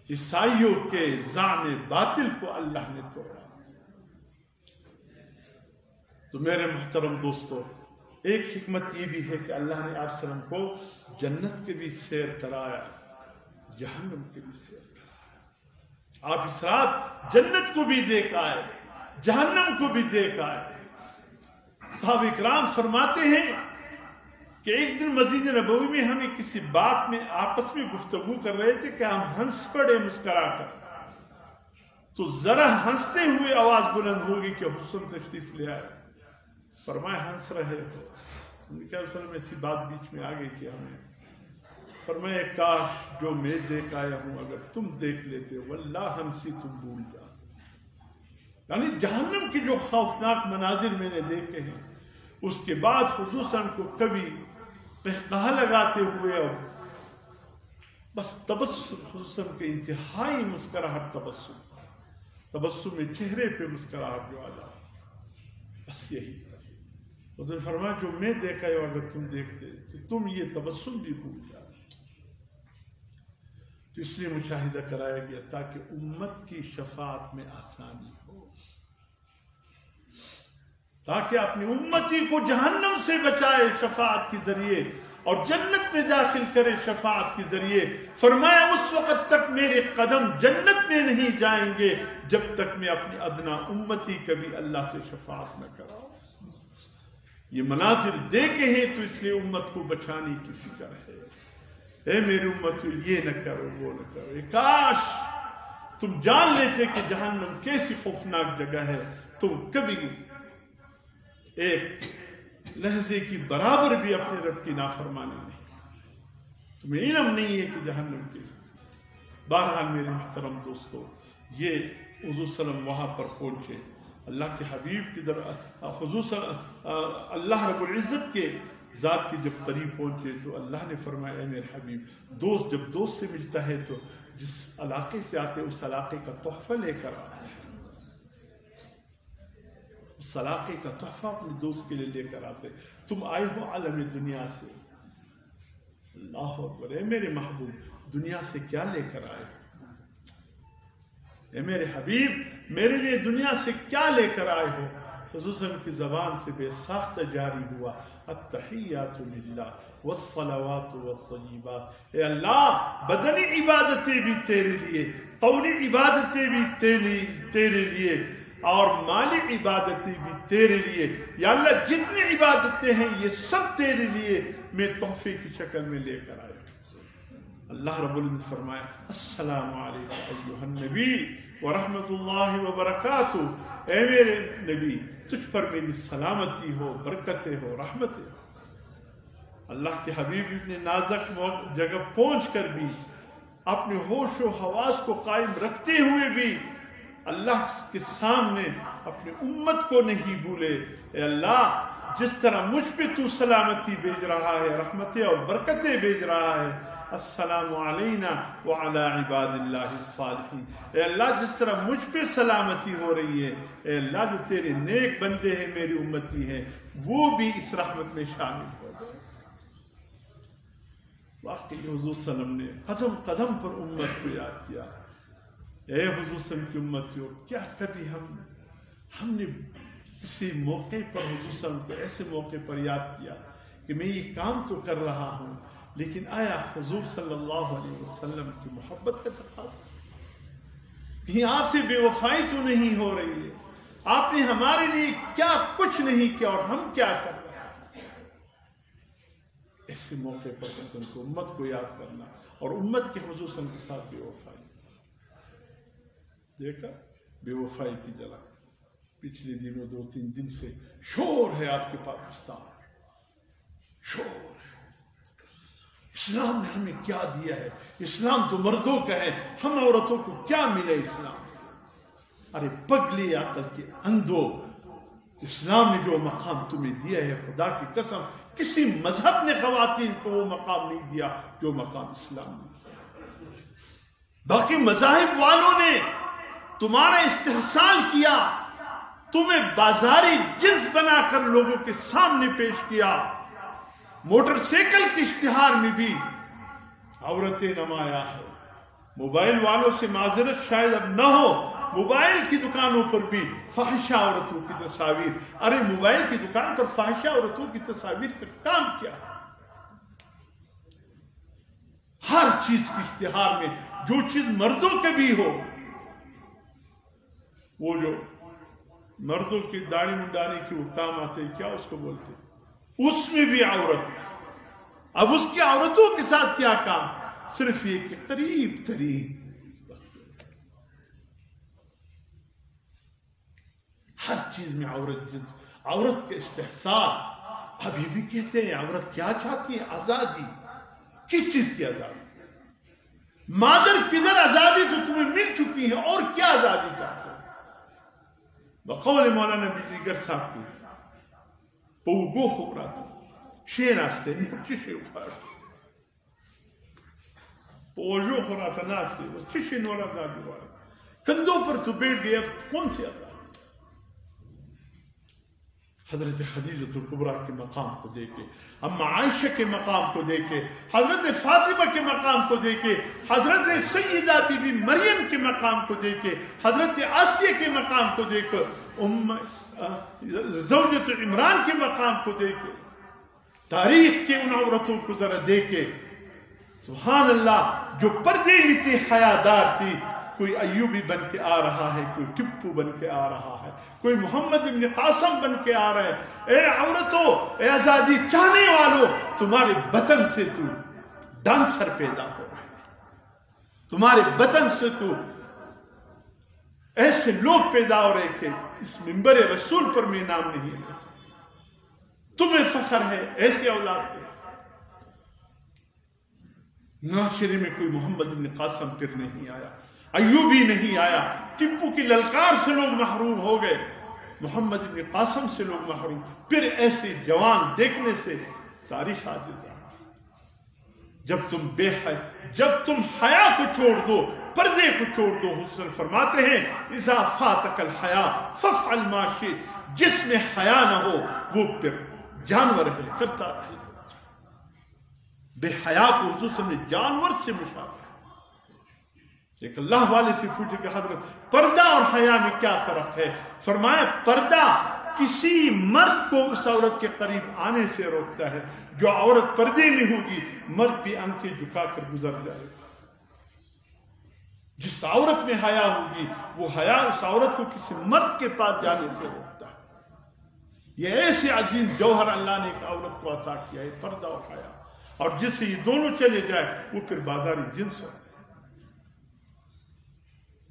عیسائیوں کے زعم باطل کو اللہ نے توڑا۔ تو میرے محترم دوستو، ایک حکمت یہ بھی ہے کہ اللہ نے آپ صلی اللہ علیہ وسلم کو جنت کے بھی سیر کرایا، جہنم کے بھی سیر کرایا۔ آپ اس رات جنت کو بھی دیکھ آئے، جہنم کو بھی دیکھ آئے۔ صحابہ اکرام فرماتے ہیں کہ ایک دن مسجد نبوی میں ہمیں کسی بات میں آپس میں گفتگو کر رہے تھے کہ ہم ہنس پڑے مسکرا کر، تو ذرا ہنستے ہوئے آواز بلند ہوگی کہ حسن تشریف لے آئے۔ فرمایا ہنس رہے ہو؟ ہم نے کہا اصل میں ایسی بات بیچ میں آ گئی کہ ہمیں۔ فرمایا کاش جو میں دیکھ آیا ہوں اگر تم دیکھ لیتے، واللہ ہنسی تم بھول جاتے۔ یعنی جہنم کے جو خوفناک مناظر میں نے دیکھے ہیں، اس کے بعد حضور صلی اللہ علیہ وسلم کو کبھی قہقہہ لگاتے ہوئے اور بس تبسم، حضور صلی اللہ علیہ وسلم کے انتہائی مسکراہٹ تبسم میں چہرے پہ مسکراہٹ جو آ جاتی، بس یہی تھا۔ حضور نے فرمایا جو میں دیکھا ہے اگر تم دیکھتے تو تم یہ تبسم بھی بھول جاتے۔ تو اس لیے مشاہدہ کرایا گیا تاکہ امت کی شفاعت میں آسانی ہو، تاکہ اپنی امتی کو جہنم سے بچائے شفاعت کے ذریعے، اور جنت میں داخل کرے شفاعت کے ذریعے. فرمایا اس وقت تک میرے قدم جنت میں نہیں جائیں گے جب تک میں اپنی ادنا امتی کبھی اللہ سے شفاعت نہ کراؤں. یہ مناظر دیکھے ہیں تو اس لیے امت کو بچانے کی فکر ہے. اے میری امت یہ نہ کرو وہ نہ کرو. کاش تم جان لیتے کہ جہنم کیسی خوفناک جگہ ہے. تم کبھی ایک لہجے کی برابر بھی اپنے رب کی نافرمانی نہیں. تمہیں علم نہیں ہے کہ جہنم کیسی. بہرحال میرے محترم دوستو، یہ حضور صلی اللہ علیہ وسلم وہاں پر پہنچے. اللہ کے حبیب کی طرف حضور اللہ رب العزت کے ذات کی جب قریب پہنچے تو اللہ نے فرمایا اے میرے حبیب، دوست جب دوست سے ملتا ہے تو جس علاقے سے آتے اس علاقے کا تحفہ لے کر آتے ہیں. اس علاقے کا تحفہ اپنے دوست کے لیے لے کر آتے. تم آئے ہو عالم دنیا سے. اللہ اکبر. اے میرے محبوب، دنیا سے کیا لے کر آئے؟ اے میرے حبیب، میرے لیے دنیا سے کیا لے کر آئے ہو؟ حضور صلی اللہ علیہ وسلم کی زبان سے بے ساختہ جاری ہوا التحیات للہ والصلوات والطیبات. اے اللہ، بدنی عبادتیں بھی تیرے لیے، قولی عبادتیں بھی تیرے لیے، اور مالی عبادتیں بھی تیرے لیے. یا اللہ، جتنی عبادتیں ہیں یہ سب تیرے لیے میں تحفے کی شکل میں لے کر آیا. اللہ رب العزت فرمایا السلام علیکم ایھا النبی ورحمۃ اللہ وبرکاتہ. اے میرے نبی، تجھ پر میری سلامتی ہو، برکتیں ہو، رحمتیں ہو. اللہ کے حبیب اتنے نازک جگہ پہنچ کر بھی اپنے ہوش و حواس کو قائم رکھتے ہوئے بھی اللہ کے سامنے اپنی امت کو نہیں بھولے. اے اللہ، جس طرح مجھ پہ تو سلامتی بھیج رہا ہے، رحمتیں اور برکتیں بھیج رہا ہے، السلام علینا وعلی عباد اللہ الصالحین. اے اللہ، جس طرح مجھ پہ سلامتی ہو رہی ہے، اے اللہ، جو تیرے نیک بندے ہیں، میری امتی ہیں، وہ بھی اس رحمت میں شامل ہو جائے. واقعی حضور صلی اللہ علیہ وسلم نے قدم قدم پر امت کو یاد کیا. اے حضور صلی اللہ علیہ وسلم کی امتیوں، کیا کبھی ہم نے کسی موقع پر حضور صلی اللہ علیہ وسلم کو ایسے موقع پر یاد کیا کہ میں یہ کام تو کر رہا ہوں، لیکن آیا حضور صلی اللہ علیہ وسلم کی محبت کا تقاضا؟ کہیں آپ سے بے وفائی تو نہیں ہو رہی ہے؟ آپ نے ہمارے لیے کیا کچھ نہیں کیا اور ہم کیا کر رہے ہیں؟ ایسے موقع پر حسن کو امت کو یاد کرنا اور امت کے حضور صلی اللہ علیہ وسلم کے ساتھ بے وفائی. دیکھا بے وفائی کی جلک. پچھلے دنوں 2-3 دن سے شور ہے آپ کے پاکستان، شور ہے. اسلام نے ہمیں کیا دیا ہے؟ اسلام تو مردوں کا ہے، ہم عورتوں کو کیا ملے اسلام سے؟ ارے پگلی عقل کے اندھو، اسلام نے جو مقام تمہیں دیا ہے، خدا کی قسم کسی مذہب نے خواتین کو وہ مقام نہیں دیا جو مقام اسلام نے دیا. باقی مذاہب والوں نے تمہارا استحصال کیا، تمہیں بازاری جنس بنا کر لوگوں کے سامنے پیش کیا. موٹر سائیکل کے اشتہار میں بھی عورتیں نمایاں ہے. موبائل والوں سے معذرت شاید اب نہ ہو، موبائل کی دکانوں پر بھی فاحشہ عورتوں کی تصاویر. ارے موبائل کی دکان پر فاحشہ عورتوں کی تصاویر کا کام کیا ہے؟ ہر چیز کے اشتہار میں جو چیز مردوں کے بھی ہو، وہ جو مردوں کی داڑھی منڈانے کی وہ کام آتے، کیا اس کو بولتے، اس میں بھی عورت. اب اس کی عورتوں کے ساتھ کیا کام؟ صرف یہ کہ قریب ترین ہر چیز میں عورت کا استحصال. اب یہ بھی کہتے ہیں عورت کیا چاہتی ہے؟ آزادی. کس چیز کی آزادی؟ مادر پدر آزادی تو تمہیں مل چکی ہے، اور کیا آزادی چاہتے ہو؟ بقول مولانا بجلیگر صاحب کی پوگو خبرات شیر آستے چشے اخوار پوجو خبرات ناستے وہ چشے نورا آزادی وارا کندھوں پر تو بیٹھ گئے. اب کون سی آزادی؟ حضرت خدیجہ الکبریٰ کے مقام کو دیکھے، اما عائشہ کے مقام کو دیکھے، حضرت فاطمہ کے مقام کو دیکھے، حضرت سیدہ بی بی مریم کے مقام کو دیکھے، حضرت آسیہ کے مقام کو دیکھے، زوجۃ عمران کے مقام کو دیکھے. تاریخ کے ان عورتوں کو ذرا دیکھے، سبحان اللہ، جو پردے میں تھی، حیادار تھی. کوئی ایوبی بن کے آ رہا ہے، کوئی ٹپو بن کے آ رہا ہے، کوئی محمد ابن قاسم بن کے آ رہا ہے. اے عورتوں، اے آزادی چاہنے والوں، تمہارے بطن سے تو ڈانسر پیدا ہو رہے ہیں، تمہارے بطن سے تو ایسے لوگ پیدا ہو رہے کہ اس منبر رسول پر میں نام نہیں لے سکتا. تمہیں فخر ہے ایسے اولاد پہ. معاشرے میں کوئی محمد ابن قاسم پھر نہیں آیا، ایوبی نہیں آیا. ٹپو کی للکار سے لوگ محروم ہو گئے، محمد ابن قاسم سے لوگ محروم. پھر ایسے جوان دیکھنے سے تاریخ عاجز ہے. جب تم حیا کو چھوڑ دو، پردے کو چھوڑ دو. حسن فرماتے ہیں اذا فاتک الحیا فافعل ما شئت. جس میں حیا نہ ہو وہ پھر جانور ہے، کرتا ہے. بے حیا کو حضور نے جانور سے مشابہ. ایک اللہ والے سے پوچھے کہ حضرت پردہ اور حیا میں کیا فرق ہے؟ فرمایا پردہ کسی مرد کو اس عورت کے قریب آنے سے روکتا ہے. جو عورت پردے میں ہوگی مرد بھی آنکھیں جھکا کر گزر جائے گا. جس عورت میں حیا ہوگی وہ حیا اس عورت کو کسی مرد کے پاس جانے سے روکتا ہے. یہ ایسے عظیم جوہر اللہ نے ایک عورت کو عطا کیا ہے، پردہ اور حیا. اور جس سے یہ دونوں چلے جائے وہ پھر بازاری جنس ہوتا ہے.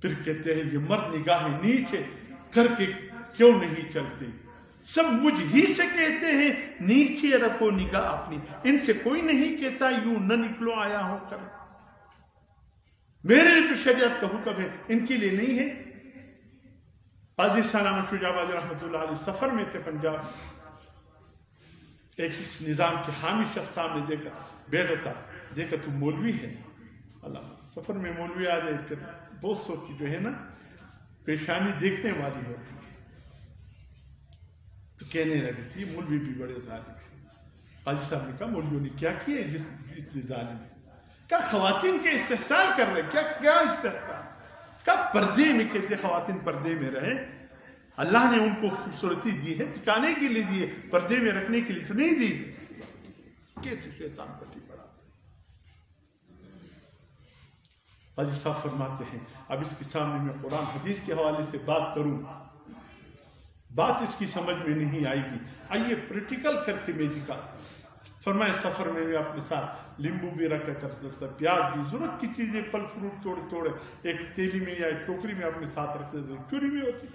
پھر کہتے ہیں یہ مرد نگاہیں نیچے کر کے کیوں نہیں چلتے؟ سب مجھ ہی سے کہتے ہیں نیچے رکھو نگاہ اپنی. ان سے کوئی نہیں کہتا یوں نہ نکلو آیا ہو کر. میرے لیے تو شریعت کا حکم ہے، ان کے لیے نہیں ہے. قاضی سلامت شجاع آبادی رحمۃ اللہ علیہ سفر میں تھے پنجاب. ایک اس نظام کے حامی شخص سامنے دیکھا، بیٹھا تھا، دیکھا تو مولوی ہے. اللہ سفر میں مولوی آ جائے پھر بہت سوچی جو ہے نا پیشانی دیکھنے والی ہوتی ہے. تو کہنے لگے کہ یہ مولوی بھی بڑے ظالم ہیں. قاضی صاحب نے کہا مولویوں نے کیا کیا جس ظالم ہے؟ کیا خواتین کے استحصال کر رہے؟ کیا استحصال؟ کیا پردے میں کہتے خواتین پردے میں رہیں؟ اللہ نے ان کو خوبصورتی دی ہے ٹھکانے کے لیے دی ہے، پردے میں رکھنے کے لیے تو نہیں دی. کیسے شیطان پٹی پڑھاتے. قاضی صاحب فرماتے ہیں اب اس کے سامنے میں قرآن حدیث کے حوالے سے بات کروں، بات اس کی سمجھ میں نہیں آئے گی. آئیے پریکٹیکل کر کے میں دکھا. فرمائے سفر میں اپنے ساتھ لیمبو بھی رکھا کرتا تھا، پیاز بھی، ضرورت کی چیزیں، پھل فروٹ توڑے ایک تیلی میں یا ایک ٹوکری میں اپنے ساتھ رکھتے تھے. چوری بھی ہوتی.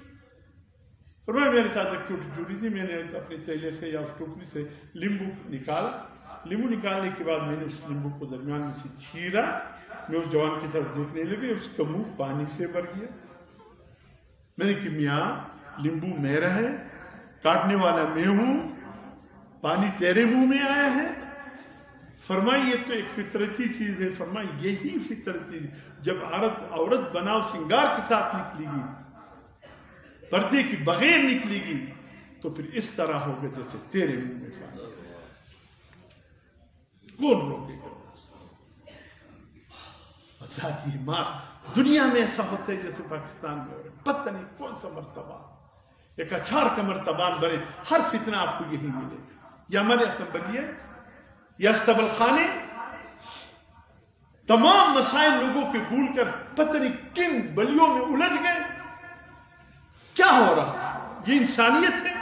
فرمایا میرے ساتھ ایک چھوٹی چوری تھی، میں نے اپنے تیلے سے یا اس ٹوکری سے لیمبو نکالا. لیمبو نکالنے کے بعد میں نے اس لیمبو کو درمیان میں سے چیرا. میں اس جوان کی طرف دیکھنے لگے، اس کا منہ پانی سے بھر گیا. میں نے کہ میاں لیمبو میرا ہے، کاٹنے والا میں ہوں، پانی تیرے منہ میں آیا ہے. فرمائی یہ تو ایک فطرتی چیز ہے. فرمائی یہی فطرتی جب عورت بناؤ سنگار کے ساتھ نکلے گی، پردے کی بغیر نکلے گی تو پھر اس طرح ہوگا جیسے تیرے منہ میں پانی آیا. کون روکے گا؟ آزادی مار دنیا میں ایسا ہوتا ہے جیسے پاکستان میں ہو رہا ہے. پتہ نہیں کون سا مرتبہ، ایک اچھار کا مرتبان بھرے. ہر فتنہ آپ کو یہی ملے گا. یا ہمارے اسمبلی یا استبل خانے، تمام مسائل لوگوں کے بھول کر پتہ نہیں کن بلیوں میں الجھ گئے. کیا ہو رہا ہے؟ یہ انسانیت ہے؟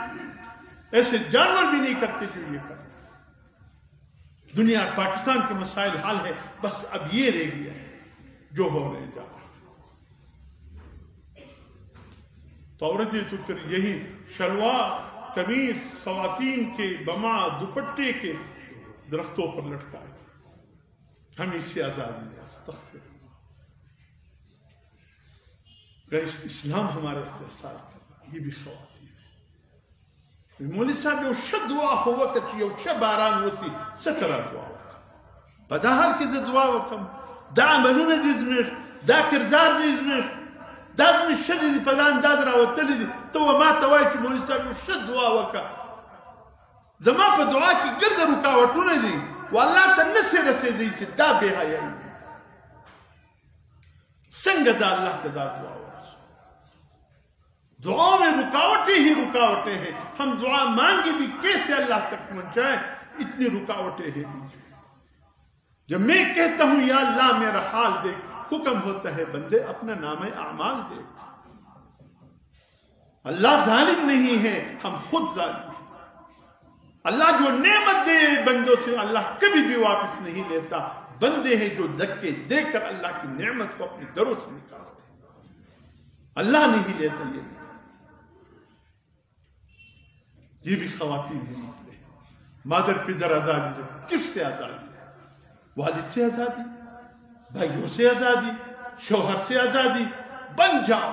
ایسے جانور بھی نہیں کرتے جو یہ کرتے. دنیا پاکستان کے مسائل حل ہے، بس اب یہ رہ گیا ہے جو ہو رہے جا رہا. تو عورتیں تو پھر یہی شلوار قمیص خواتین کے بما دوپٹے کے درختوں پر لٹکائے. ہم اس سے آزادی. استغفر اسلام ہمارا استحصال کر رہا. یہ بھی خواتین ہے. مولوی صاحب وش دعا ہوا کہ وش باران وسی سترا دعا پدا حال کې دعا وکم دا عملونه دي زموږ دا کردار دي زموږ دا زموږ ښځې دي په دا انداز راوتلي دي. ته ما ته وایې چې مولوي صاحب وش دعا وکړه. زما په دعا کې ګرده رکاوټونه دي و الله ته نسې رسېدی چې دا بې حیایي څنګه زه الله ته دا دعا ورسوم. دعا میں رکاوٹیں ہی رکاوٹیں ہیں. ہم دعا مانگے بھی کیسے اللہ تک پہنچائیں؟ اتنی رکاوٹیں ہیں بیچ میں. جب میں کہتا ہوں یا اللہ میرا حال دیکھ، حکم ہوتا ہے بندے اپنا نام اعمال دیکھ. اللہ ظالم نہیں ہے، ہم خود ظالم ہیں. اللہ جو نعمت دے بندوں سے اللہ کبھی بھی واپس نہیں لیتا. بندے ہیں جو دھکے دے کر اللہ کی نعمت کو اپنے گھروں سے نکالتے ہیں. اللہ نہیں لیتا. یہ بھی خواتین ہیں نکلے. مادر پدر آزادی، جب کس سے آزادی؟ والد سے آزادی، بھائیوں سے آزادی، شوہر سے آزادی. بن جاؤ،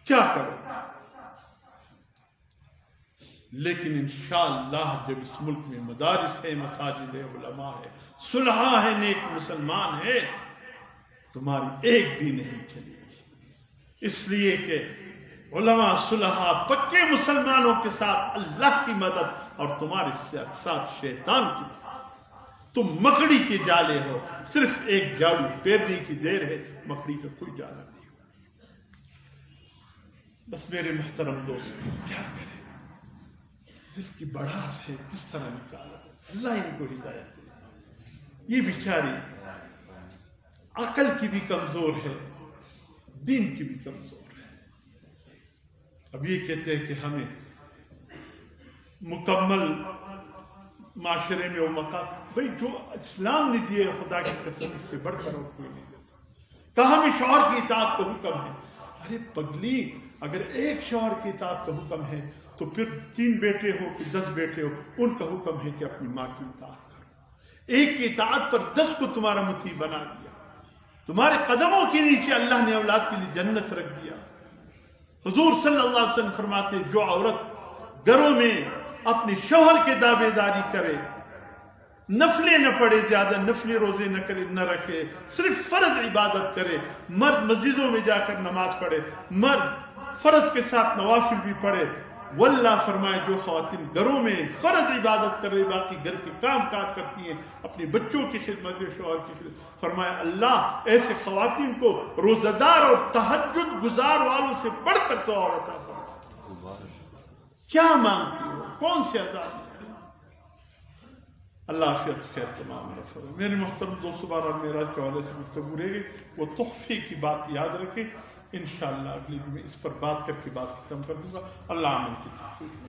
کیا کرو. لیکن انشاءاللہ جب اس ملک میں مدارس ہے، مساجد ہے، علماء ہے، صلحاء ہے، نیک مسلمان ہے، تمہاری ایک بھی نہیں چلے گی. اس لیے کہ علماء صلحاء پکے مسلمانوں کے ساتھ اللہ کی مدد اور تمہارے ساتھ شیطان کی مدد. تم مکڑی کے جالے ہو، صرف ایک جاڑو پھیرنے کی دیر ہے، مکڑی کا کوئی جالا نہیں ہو. بس میرے محترم دوست کیا کریں، دل کی بڑاس ہے، کس طرح نکالا. اللہ ان کو ہدایت دے. یہ بیچاری عقل کی بھی کمزور ہے، دین کی بھی کمزور ہے. اب یہ کہتے ہیں کہ ہمیں مکمل معاشرے میں وہ مقام، بھئی جو اسلام نے دیے خدا کی قسم اس سے بڑھ کر اور کوئی نہیں دے سکتا. کہا ہمیں شوہر کی اطاعت کا حکم ہے. ارے پگلی، اگر ایک شوہر کی اطاعت کا حکم ہے تو پھر 3 بیٹے ہو کہ 10 بیٹے ہو، ان کا حکم ہے کہ اپنی ماں کی اطاعت کرو. ایک کی اطاعت پر 10 کو تمہارا مطیع بنا دیا. تمہارے قدموں کے نیچے اللہ نے اولاد کے لیے جنت رکھ دیا. حضور صلی اللہ علیہ وسلم فرماتے جو عورت گھروں میں اپنے شوہر کے دعوے داری کرے، نفلیں نہ پڑھے، زیادہ نفلیں روزے نہ کرے، نہ رکھے، صرف فرض عبادت کرے. مرد مسجدوں میں جا کر نماز پڑھے، مرد فرض کے ساتھ نوافل بھی پڑھے. واللہ فرمائے جو خواتین گھروں میں فرض عبادت کر رہی، باقی گھر کے کام کاج کرتی ہیں، اپنے بچوں کی خدمت، شوہر کی خدمت، فرمایا اللہ ایسے خواتین کو روزہ دار اور تہجد گزار والوں سے بڑھ کر ثواب عطا فرمائے. کیا مانگتی ہو؟ کون سی آزادی؟ اللہ عافیت خیر تمام فرمائے. میرے محترم دوستو، بارہ معراج کے حوالے سے گفتگو رہے گی. وہ تحفے کی بات یاد رکھیں. انشاءاللہ اگلی میں اس پر بات کر کے بات ختم کر دوں گا. اللہ عمل کی توفیق.